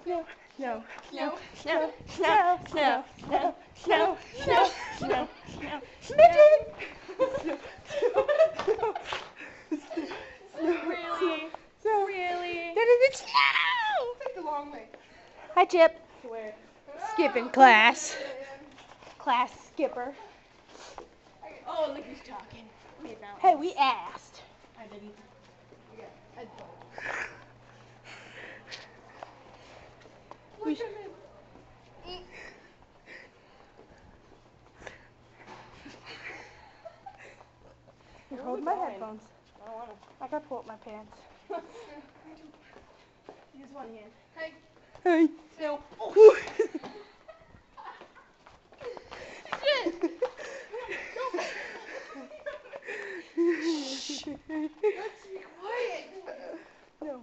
no, no, no, no, no, no, no, no, no, no, no, Midget! Really? Really? That is a snow! Take the long way. Hi, Chip. To where? Skipping class. Class skipper. Oh, look who's talking. Wait, now. Hey, we asked. I didn't. We You're holding my headphones. I don't want to. I gotta pull up my pants. Use one hand. Hey. Hey. No. Let's be quiet. No.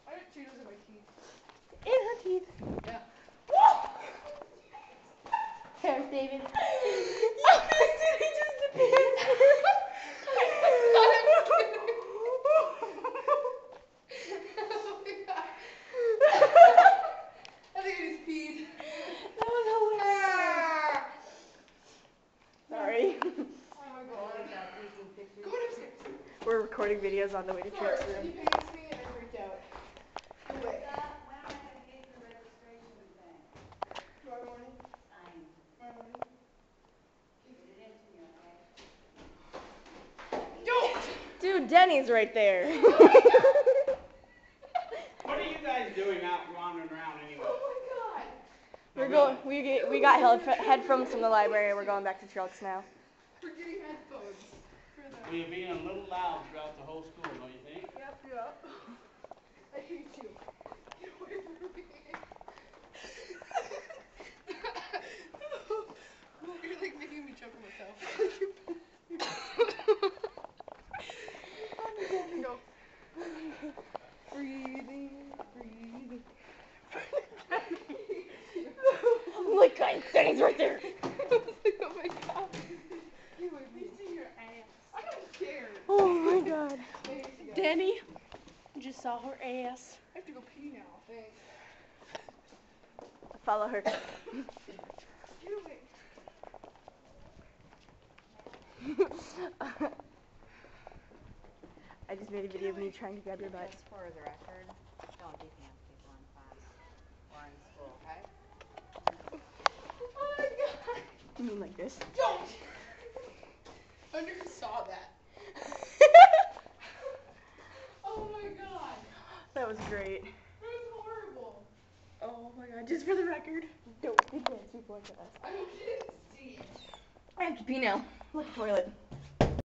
I have Cheetos in my teeth. In her teeth. Yeah. Harris David. I think I just peed. That was hilarious. Sorry. Oh my god. Go upstairs. We're recording videos on the way to Sorry, church he room. panics me and I freaked out. Go away. Tomorrow morning? Tomorrow morning? Don't! Dude, Denny's right there. What are you guys doing out wandering around anyway? Oh We're going. We got headphones from the library. We're going back to trucks now. my god. We're getting headphones. For the... Well, you're being a little loud throughout the whole school, don't you think? Yep, yep. I hate you. Get away from me. You're like making me choke myself. Go. Breathing, breathing. Oh my god, Denny's right there. Oh my god. You would be seeing your ass. I don't care. Oh my god. Thanks, you guys. Denny just saw her ass. I have to go pee now. Thanks. Follow her. Get away. I just made a video of me trying to grab your butt. Just for the record, don't defend people in class or in school, okay? Oh my god. You mean like this? Don't! I never saw that. Oh my god. That was great. That was horrible. Oh my god, just for the record. Don't be fancy like us. I didn't see it. I have to pee now. Like a toilet.